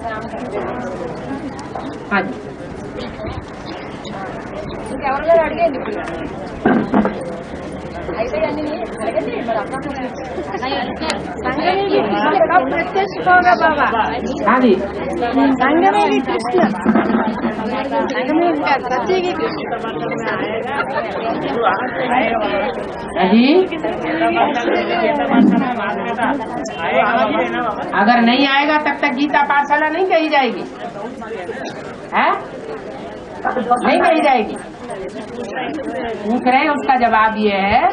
हाँ जी प्रत्यक्ष होगा बाबा। हाँ जी संग में भी कृष्ण, संग में बचेगी कृष्ण। जी अगर नहीं आएगा तब तक गीता पाठशाला नहीं कही जाएगी, है नहीं कही जाएगी। पूछ रहे हैं, उसका जवाब ये है,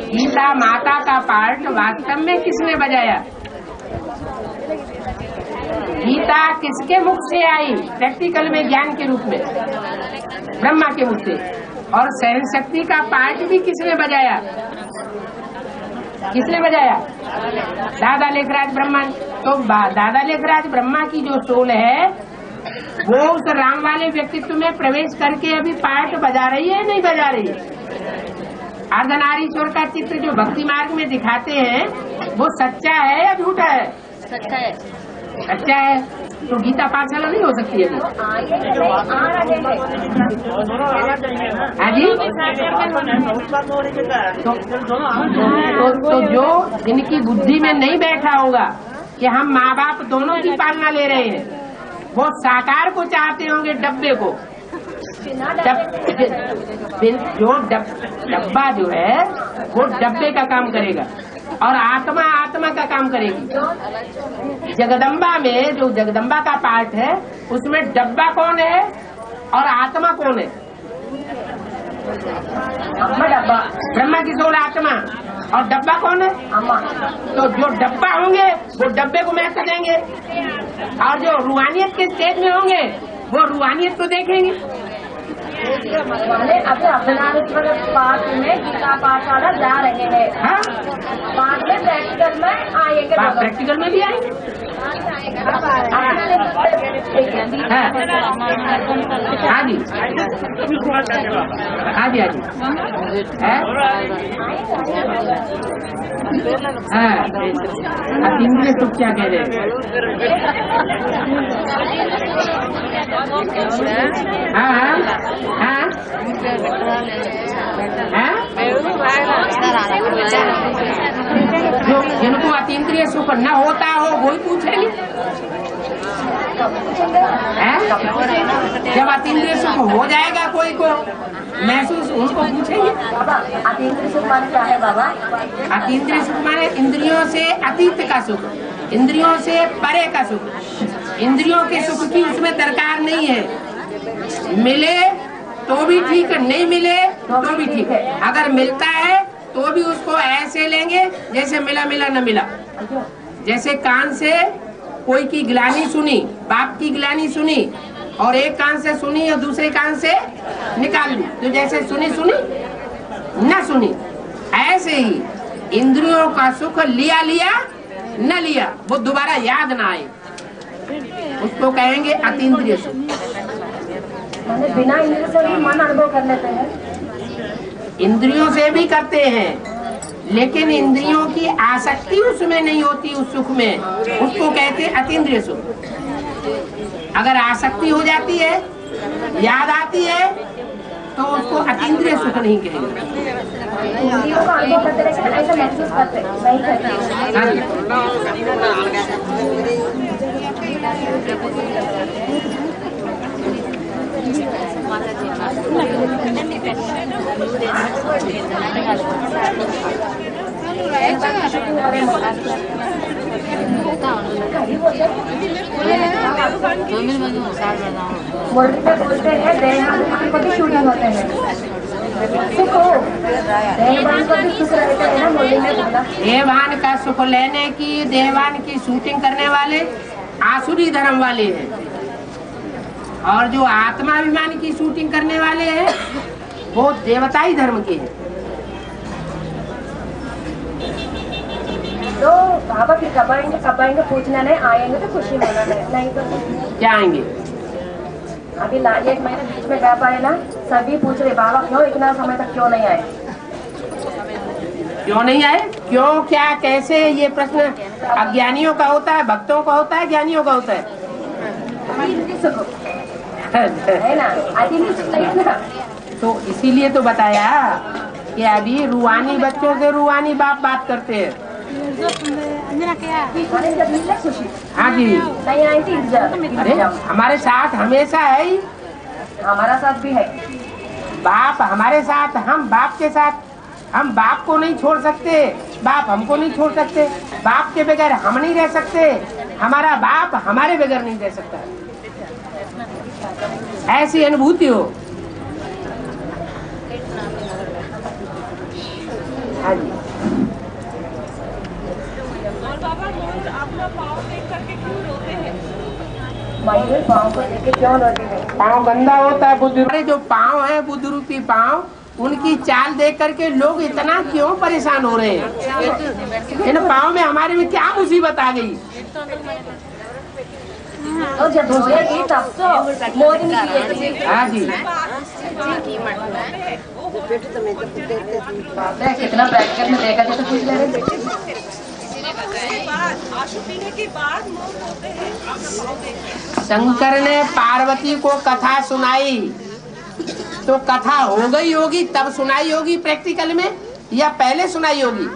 गीता माता का पाठ वास्तव में किसने बजाया? गीता किसके मुख से आई? प्रैक्टिकल में ज्ञान के रूप में ब्रह्मा के मुख से। और सहन शक्ति का पाठ भी किसने बजाया? किसने बजाया? दादा लेखराज ब्रह्मा। तो दादा लेखराज ब्रह्मा की जो सोल है वो उस राम वाले व्यक्तित्व में प्रवेश करके अभी पाठ बजा रही है, नहीं बजा रही है? अर्धनारीश्वर का चित्र जो भक्ति मार्ग में दिखाते हैं वो सच्चा है या झूठा है? सच्चा है। सच्चा है। तो गीता पाठशाला नहीं हो सकती है। हाँ जी तो जो जिनकी बुद्धि में नहीं बैठा होगा कि हम माँ बाप दोनों की पालना ले रहे हैं, वो साकार को चाहते होंगे, डब्बे को। जो डब्बा जो है वो डब्बे का काम करेगा और आत्मा आत्मा का काम करेगी। जगदम्बा में जो जगदम्बा का पार्ट है उसमें डब्बा कौन है और आत्मा कौन है? डब्बा ब्रह्मा की सोल आत्मा और डब्बा कौन है? अम्मा। तो जो डब्बा होंगे वो डब्बे को महत्व देंगे और जो रूहानियत के स्टेज में होंगे वो रूहानियत को देखेंगे। अर्धनारीश्वर पाठ में गीता पाठशाला जा रहे हैं। हाँ बाद में प्रैक्टिकल में आएंगे। प्रैक्टिकल में भी आएंगे। हाँ जी हाँ जी हाँ जी इंग्लिश तो क्या कह रहे हैं? हाँ हाँ जो जिनको अतीन्द्रिय सुख न होता हो वही पूछेंगे। जब अतीन्द्रिय सुख हो जाएगा कोई को महसूस, उनको पूछेंगे। अतीन्द्रिय सुख माने क्या है बाबा? अतीन्द्रिय सुख माने इंद्रियों से अतीत का सुख, इंद्रियों से परे का सुख। इंद्रियों के सुख की उसमें दरकार नहीं है। मिले तो भी ठीक, नहीं मिले तो भी ठीक। अगर मिलता है तो भी उसको ऐसे लेंगे जैसे मिला मिला न मिला। जैसे कान से कोई की गिलानी सुनी, बाप की गिलानी सुनी और एक कान से सुनी और दूसरे कान से निकाल ली, तो जैसे सुनी सुनी न सुनी, ऐसे ही इंद्रियों का सुख लिया लिया न लिया वो दोबारा याद ना आए, उसको कहेंगे अतीन्द्रिय सुख। बिना इंद्रियों से भी मन अनुभव कर लेते हैं। इंद्रियों से भी करते हैं लेकिन इंद्रियों की आसक्ति उसमें नहीं होती, उस सुख में, उसको कहते हैं अतीन्द्रिय सुख। अगर आसक्ति हो जाती है, याद आती है, तो उसको अतीन्द्रिय सुख नहीं कहेंगे। इंद्रियों का अनुभव करते रहते ऐसा महसूस करते नहीं करते। बोलते हैं देहान को भी शूटिंग होते हैं, सुख हो देहवान को भी सुख रहते हैं ना। बोली में बोला देहवान का सुख लेने की, देहवान की शूटिंग करने वाले आसुरी धर्म वाले हैं और जो आत्माभिमान की शूटिंग करने वाले हैं वो देवताई धर्म के हैं। तो बाबा फिर कब आएंगे पूछना नहीं, आएंगे तो खुशी मना नहीं तो क्या आएंगे? अभी 1 महीने बीच में गैप आए ना, सभी पूछ रहे बाबा क्यों इतना समय तक क्यों नहीं आए, क्यों नहीं आए, क्यों, क्या, कैसे, ये प्रश्न अज्ञानियों का होता है, भक्तों का होता है, ज्ञानियों का होता है? है ना, आदि नहीं सुनता है ना। तो इसीलिए तो बताया कि अभी रूहानी बच्चों से रूहानी बाप बात करते हैं। हाँ जी, नहीं आई थी अरे हमारे साथ हमेशा है ही, हमारा साथ भी है बाप हमारे साथ, हम बाप के साथ। हम बाप को नहीं छोड़ सकते, बाप हमको नहीं छोड़ सकते, बाप के बगैर हम नहीं रह सकते, हमारा बाप हमारे बगैर नहीं रह सकता। ऐसी अनुभूति हो। हाँ जी। और बाबा रोज अपना पाँव देख करके क्यों रोते हैं? माइनर पाँव को लेके क्यों रोते हैं? पाँव गंदा होता है, बुद्ध जो पाँव है, बुद्ध रूपी पाँव, उनकी चाल देख करके लोग इतना क्यों परेशान हो रहे हैं? इन पाँव में हमारे में क्या मुसीबत आ गई? और जब धोएगी तब तो मोरी निकलेगी। हाँ जी, कितना प्रैक्टिकल में देखा जाए तो कुछ ले रहे। पीने के बाद मोर होते हैं। शंकर ने पार्वती को कथा सुनाई, तो कथा हो गई होगी तब सुनाई होगी प्रैक्टिकल में, या पहले सुनाई होगी?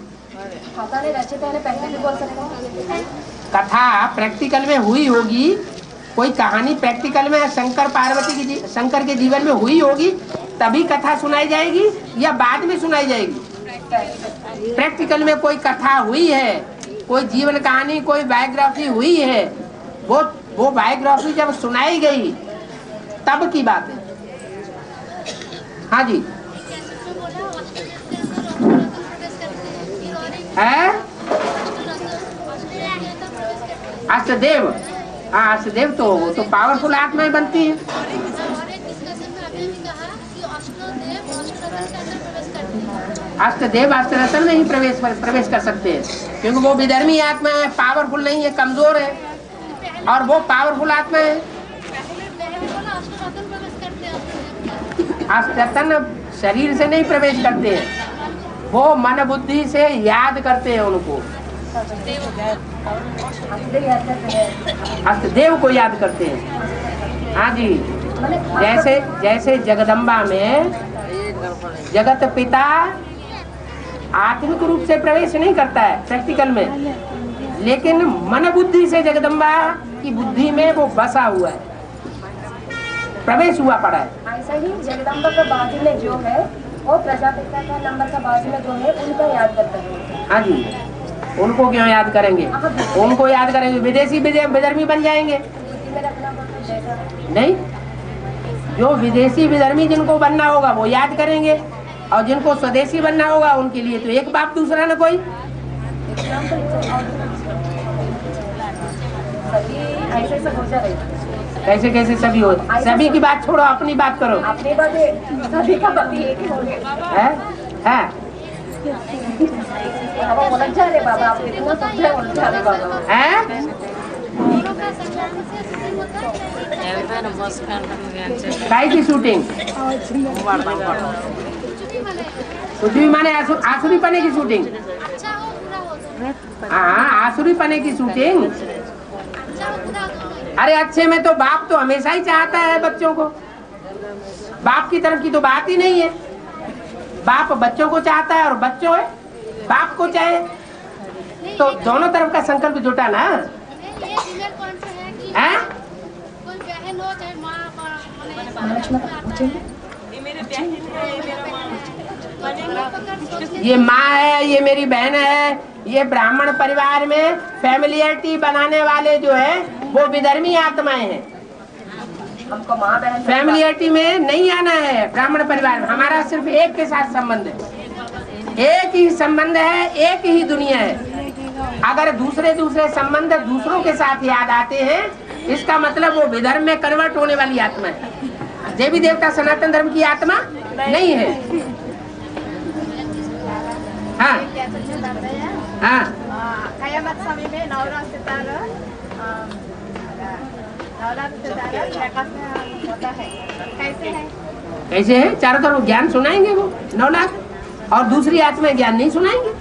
पता नहीं, रचिता ने पहले भी बोल सकता है। कथा प्रैक्टिकल में हुई होगी, कोई कहानी प्रैक्टिकल में शंकर पार्वती की शंकर के जीवन में हुई होगी, तभी कथा सुनाई जाएगी या बाद में सुनाई जाएगी? प्रैक्टिकल में कोई कथा हुई है, कोई जीवन कहानी, कोई बायोग्राफी हुई है, वो बायोग्राफी जब सुनाई गई तब की बात है। हाँ जी, है अष्टदेव। हाँ, अष्टदेव तो पावरफुल आत्माएं बनती हैं। अष्टदेव अष्टरत्न नहीं प्रवेश कर सकते हैं, क्योंकि वो विधर्मी आत्मा है, पावरफुल नहीं है, कमजोर है, और वो पावरफुल आत्मा है। अष्टरत्न शरीर से नहीं प्रवेश करते हैं, वो मन बुद्धि से याद करते हैं उनको, अष्टदेव को याद करते हैं। हाँ जी, जैसे जगदम्बा में जगत पिता आत्मिक रूप से प्रवेश नहीं करता है प्रैक्टिकल में, लेकिन मन बुद्धि से जगदम्बा की बुद्धि में वो बसा हुआ है, प्रवेश हुआ पड़ा है। ऐसा ही जगदम्बा का बाजू में जो है, वो प्रजापिता का नंबर का बाजू में जो है, उनको याद करते हैं। हाँ जी, उनको क्यों याद करेंगे? उनको याद करेंगे विदेशी विधर्मी बन जाएंगे। नहीं, जो विदेशी विधर्मी जिनको बनना होगा वो याद करेंगे, और जिनको स्वदेशी बनना होगा उनके लिए तो एक बाप दूसरा न कोई। कैसे कैसे सभी हो? सभी की बात छोड़ो, अपनी बात करो। अपनी बात सभी का पति एक ही होंगे। है उलझा रहे बाबा, आप कितना समझे उलझा रहे बाबा। हैं? काय की शूटिंग? कुछ भी माने आसुरी पने की शूटिंग। हाँ, आसुरी पने की शूटिंग। अरे अच्छे में तो बाप तो हमेशा ही चाहता है बच्चों को, बाप की तरफ की तो बात ही नहीं है। बाप बच्चों को चाहता है और बच्चों है बाप को चाहे, तो दोनों तरफ का संकल्प जुटा ना। हैं? ये माँ है, ये मेरी बहन है, ये ब्राह्मण परिवार में फैमिलियरिटी बनाने वाले जो है वो विधर्मी आत्माएं हैं। हमको माँ बहन फैमिलियरिटी में नहीं आना है। ब्राह्मण परिवार में हमारा सिर्फ एक के साथ संबंध है, एक ही संबंध है, एक ही दुनिया है। अगर दूसरे संबंध दूसरों के साथ याद आते हैं, इसका मतलब वो विधर्म में कन्वर्ट होने वाली आत्मा है। देवी देवता सनातन धर्म की आत्मा नहीं है। हाँ हाँ, कैसे है? चारों तरफ ज्ञान सुनाएंगे वो 9 लाख, और दूसरी आत्मा ज्ञान नहीं सुनाएंगे।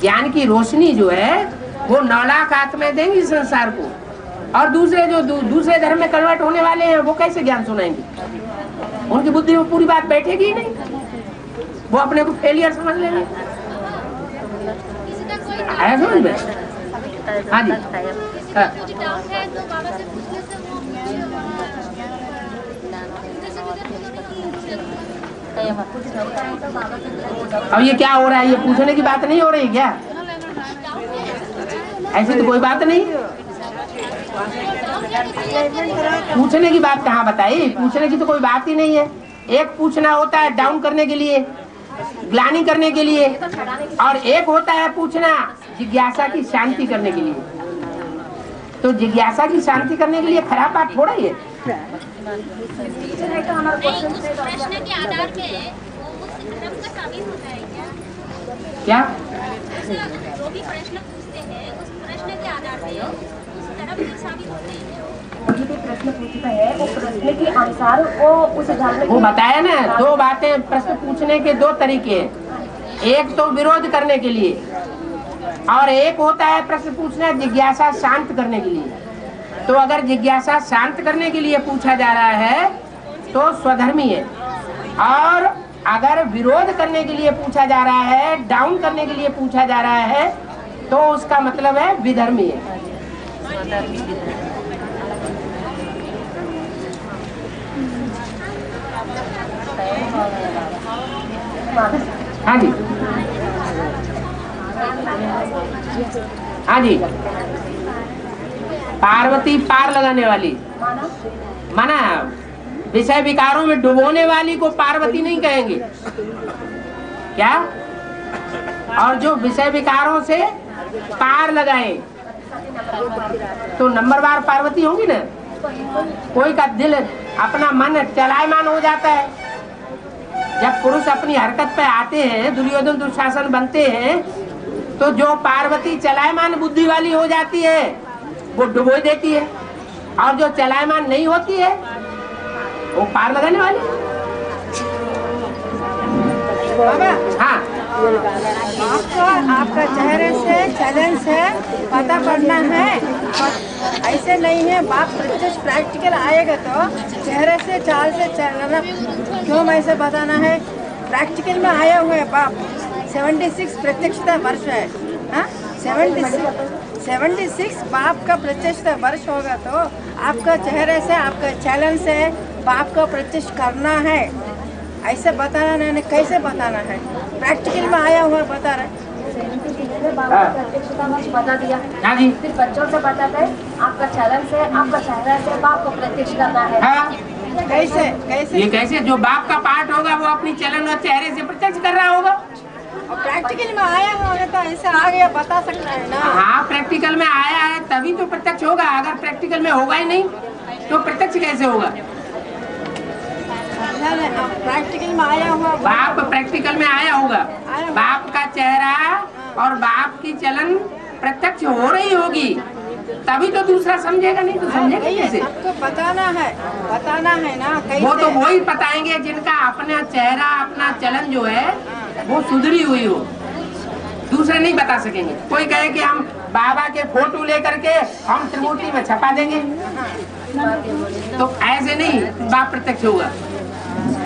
ज्ञान की रोशनी जो है वो 9 लाख आत्माएं देंगी संसार को। और दूसरे जो दूसरे धर्म में कन्वर्ट होने वाले हैं वो कैसे ज्ञान सुनाएंगे? उनकी बुद्धि में पूरी बात बैठेगी ही नहीं, वो अपने को फेलियर समझ लेंगे। आया समझ में? हाँ जी। अब ये क्या हो रहा है? ये पूछने की बात नहीं हो रही क्या? ऐसी तो कोई बात नहीं। पूछने की बात कहाँ बताई? पूछने की तो कोई बात ही नहीं है। एक पूछना होता है डाउन करने के लिए, ग्लानि करने के लिए, और एक होता है पूछना जिज्ञासा की शांति करने के लिए। तो जिज्ञासा की शांति करने के लिए खराब बात थोड़ा ही है। प्रश्न के आधार पे वो उस धर्म का साबित होता है क्या? जो भी प्रश्न पूछते हैं उस प्रश्न के आधार पे उस धर्म के साबित होते हैं। कोई भी प्रश्न पूछता है वो प्रश्न के अनुसार वो उस धर्म वो बताया ना, दो बातें प्रश्न पूछने के दो तरीके हैं। एक तो विरोध करने के लिए, और एक होता है प्रश्न पूछना जिज्ञासा शांत करने के लिए। तो अगर जिज्ञासा शांत करने के लिए पूछा जा रहा है तो स्वधर्मी है, और अगर विरोध करने के लिए पूछा जा रहा है, डाउन करने के लिए पूछा जा रहा है, तो उसका मतलब है विधर्मी है। हाँ जी, हाँ जी। पार्वती पार लगाने वाली, माना विषय विकारों में डुबोने वाली को पार्वती नहीं कहेंगे क्या? और जो विषय विकारों से पार लगाए तो नंबरवार पार्वती होंगी ना। कोई का दिल अपना मन चलायमान हो जाता है। जब पुरुष अपनी हरकत पे आते हैं, दुर्योधन दुशासन बनते हैं, तो जो पार्वती चलायमान बुद्धि वाली हो जाती है वो डुबो देती है, और जो चलायमान नहीं होती है वो पार लगाने वाली। हाँ, आपका चेहरे से चलन से पता पड़ना है, ऐसे नहीं है। बाप प्रत्यक्ष प्रैक्टिकल आएगा तो चेहरे से चाल से चलना क्यों ऐसे बताना है? प्रैक्टिकल में आया हुआ है बाप। 76 प्रत्यक्षता वर्ष है, हाँ 76 बाप का प्रत्यक्षता वर्ष होगा तो आपका चेहरे से आपका चलन से बाप का प्रत्यक्ष करना है। ऐसे बताना नहीं, कैसे बताना है? प्रैक्टिकल में आया हुआ बता रहे। प्रत्यक्षता वर्ष बता दिया, फिर बच्चों से बताते हैं आपका चलन से आपका चेहरा से बाप को प्रत्यक्ष करना है। कैसे कैसे ये कैसे? जो बाप का पार्ट होगा वो अपनी चलन और चेहरे से प्रत्यक्ष कर रहा होगा। प्रैक्टिकल में आया होगा तो ऐसे आ गया बता सकता है ना। हाँ, प्रैक्टिकल में आया है तभी तो प्रत्यक्ष होगा। अगर प्रैक्टिकल में होगा ही नहीं तो प्रत्यक्ष कैसे होगा? प्रैक्टिकल में आया हुआ बाप प्रैक्टिकल में आया होगा, बाप का चेहरा और बाप की चलन प्रत्यक्ष हो रही होगी, तभी तो दूसरा समझेगा, नहीं तो समझेगा कैसे? आपको बताना है ना कैसे? वो तो वही बताएंगे जिनका अपना चेहरा अपना चलन जो है वो सुधरी हुई हो। दूसरे नहीं बता सकेंगे। कोई कहे कि हम बाबा के फोटो लेकर के हम त्रिमूर्ति में छपा देंगे, तो ऐसे नहीं बाप प्रत्यक्ष होगा।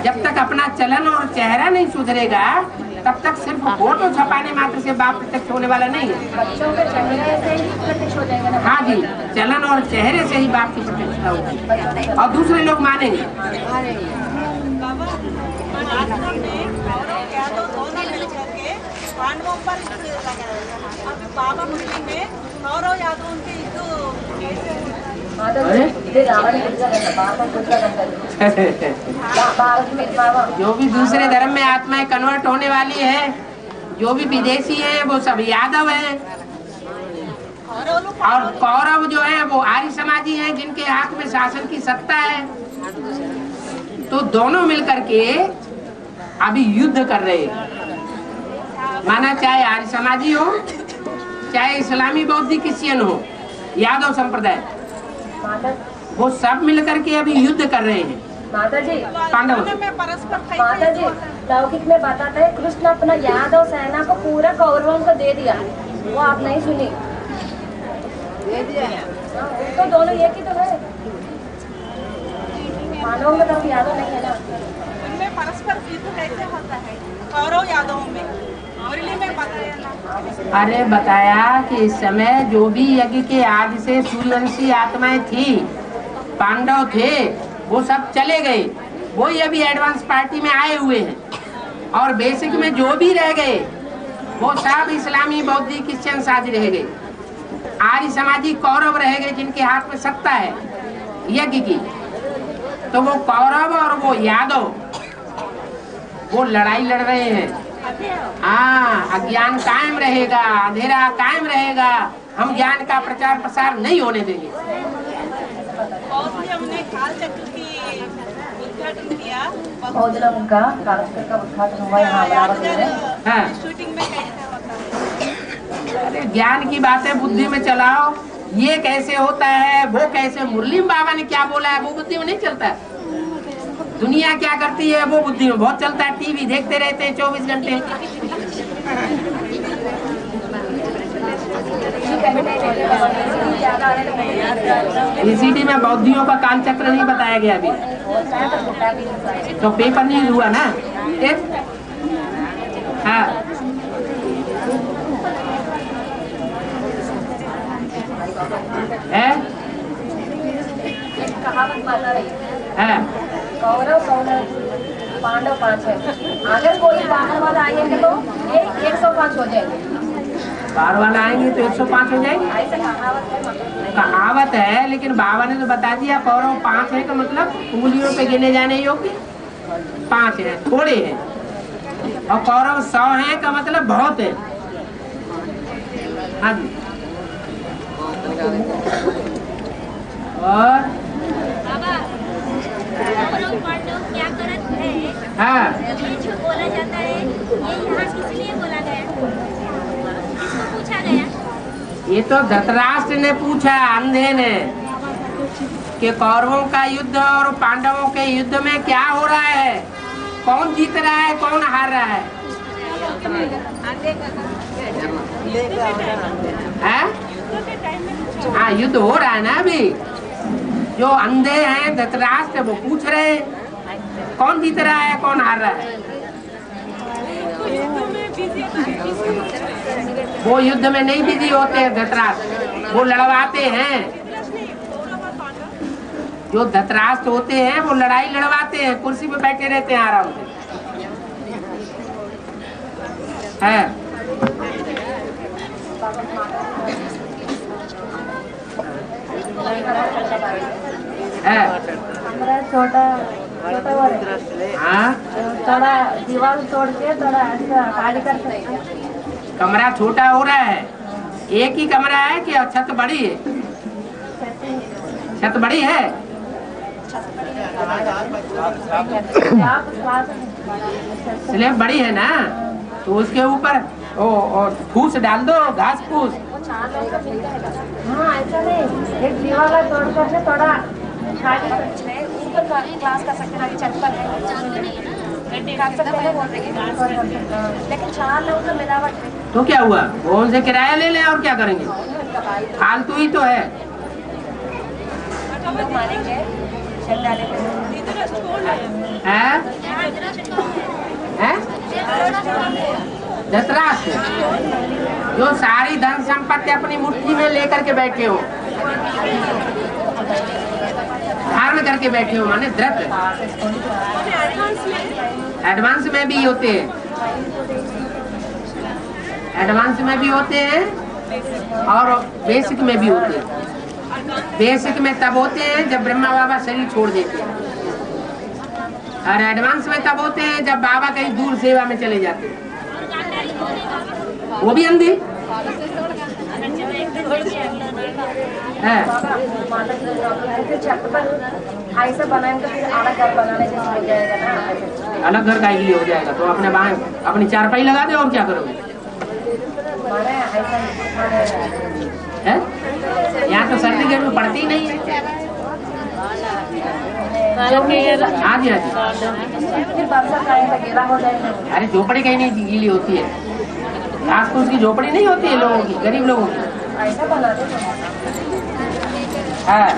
जब तक अपना चलन और चेहरा नहीं सुधरेगा तब तक सिर्फ फोटो छपाने मात्र से बाप प्रत्यक्ष होने वाला नहीं है। बच्चों के चेहरे से ही प्रत्यक्ष हो जाएगा ना। हाँ जी, चलन और चेहरे से ही बाप की प्रत्यक्षता होगी, और दूसरे लोग मानेंगे। पांडवों पर अभी बाबा मुरली में गौरव यादव उनके जो भी दूसरे धर्म में आत्माएं कन्वर्ट होने वाली है, जो भी विदेशी हैं वो सब यादव हैं, और कौरव जो है वो आर्य समाजी हैं जिनके हाथ में शासन की सत्ता है। तो दोनों मिलकर के अभी युद्ध कर रहे हैं। माना चाहे आर्य समाजी हो, चाहे इस्लामी बौद्धिक क्रिश्चियन हो, यादव संप्रदाय, वो सब मिलकर के अभी युद्ध कर रहे हैं। माता जी, पांडव माता जी लौकिक में बताते हैं कृष्ण अपना यादव सेना को पूरा कौरवों को दे दिया, वो आप नहीं सुनी। दे दिया तो दोनों एक ही तो है, मानव में तो यादव नहीं है ना। उनमें परस्पर युद्ध कैसे होता है कौरव यादवों में, मुरली में बताया ना। अरे बताया कि इस समय जो भी यज्ञ के आदि से सूर्यवंशी आत्माएं थी, पांडव थे, वो सब चले गए, वही अभी एडवांस पार्टी में आए हुए हैं। और बेसिक में जो भी रह गए वो सब इस्लामी, बौद्धिक, क्रिश्चियन आदि रह गए। आर्य समाजी कौरव रह गए जिनके हाथ में सत्ता है यज्ञ की। तो वो कौरव और वो यादव वो लड़ाई लड़ रहे हैं। हाँ, अज्ञान कायम रहेगा, अंधेरा कायम रहेगा, हम ज्ञान का प्रचार प्रसार नहीं होने देंगे। हमने काल चक्र की उद्घाटन किया, भोजनम का कालचक्र का उद्घाटन हुआ यहाँ अमरावती में। हाँ। शूटिंग में कैसे होता है? अरे ज्ञान की बातें बुद्धि में चलाओ, ये कैसे होता है, वो कैसे, मुरली बाबा ने क्या बोला है वो बुद्धि में नहीं चलता है। दुनिया क्या करती है वो बुद्धि में बहुत चलता है। टीवी देखते रहते हैं 24 घंटे। ईसीडी में बौद्धियों का काल चक्र नहीं बताया गया अभी, तो पेपर नहीं हुआ ना। हाँ, है? कहावत बता रही है? कौरव 100 पांडव 5 है। अगर कोई बाहर वाला आएंगे तो ये 105 हो जाएंगे। बाहर वाला आएंगे तो 105 हो जाएंगे। ऐसा कहावत है, मतलब कहावत है, लेकिन बाबा ने तो बता दिया कौरव 5 है का मतलब उंगलियों पे गिने जाने योग्य 5 है, थोड़े हैं। और कौरव 100 है का मतलब बहुत है। हाँ जी। और बाबा कौरव पांडव क्या करत है? हाँ, ये जो बोला जाता है ये यहाँ किस लिए बोला गया, किसको पूछा गया? ये तो धृतराष्ट्र ने पूछा, अंधे ने, कि कौरवों का युद्ध और पांडवों के युद्ध में क्या हो रहा है, कौन जीत रहा है, कौन हार रहा है? हाँ, युद्ध हो रहा है ना अभी। जो अंधे हैं धृतराष्ट्र वो पूछ रहे हैं कौन जीत रहा है, कौन हार रहा है। वो युद्ध में नहीं बिजी होते हैं धृतराष्ट्र, वो लड़वाते हैं। जो धृतराष्ट्र होते हैं वो लड़ाई लड़वाते हैं, कुर्सी पे बैठे रहते हैं आराम से। है हमारा छोटा हाँ, थोड़ा दीवार तोड़ के थोड़ा ऐसा खाली कर सकते हैं। कमरा छोटा हो रहा है, एक ही कमरा है कि छत बड़ी है? छत बड़ी है। स्लैब बड़ी है ना, तो उसके ऊपर फूस डाल दो, घास फूस। हाँ ऐसा नहीं, एक दीवार तोड़ कर थोड़ा खाली ऊपर क्लास कर सकते हैं, छत पर है कर सकते हैं, लेकिन 4 लोग तो मिलावट है। तो क्या हुआ, वो उनसे किराया ले लें और क्या करेंगे, फालतू ही तो है। लोग मानेंगे धृतराष्ट्र जो सारी धन संपत्ति अपनी मुट्ठी में लेकर के बैठे हो, धारण करके बैठे हो, माने धृत। एडवांस में भी होते हैं, एडवांस में भी होते हैं और बेसिक में भी होते हैं। बेसिक में तब होते हैं जब ब्रह्मा बाबा शरीर छोड़ देते हैं, और एडवांस में तब होते हैं जब बाबा कहीं दूर सेवा में चले जाते हैं। वो भी अंधी है। ऐसा बनाएंगे फिर अलग घर बनाने जैसे हो जाएगा ना। अलग घर का ही हो जाएगा तो अपने अपनी चारपाई लगा दे और क्या करोगे। है यहाँ तो सर्टिफिकेट में पढ़ती ही नहीं है। हाँ जी, हाँ जी। अरे झोपड़ी कहीं नहीं गीली होती है, घास फूस की झोपड़ी नहीं होती है लोगों की, गरीब लोगों की। ऐसा बना दो। हाँ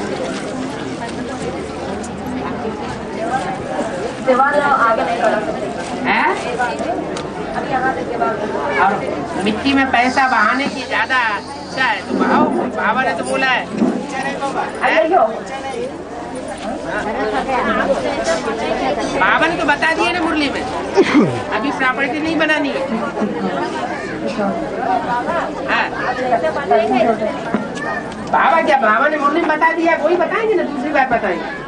दीवार आगे नहीं कर सकते है? अभी यहाँ तक दीवार और मिट्टी में पैसा बहाने की ज्यादा इच्छा है तो बहाओ। बाबा ने तो बोला है। बाबा ने तो बता दिया ना मुरली में, अभी प्रॉपर्टी नहीं बनानी है। हाँ। बाबा क्या, बाबा ने मुरली में बता दिया, वही बताएंगे ना, दूसरी बात बताएंगे।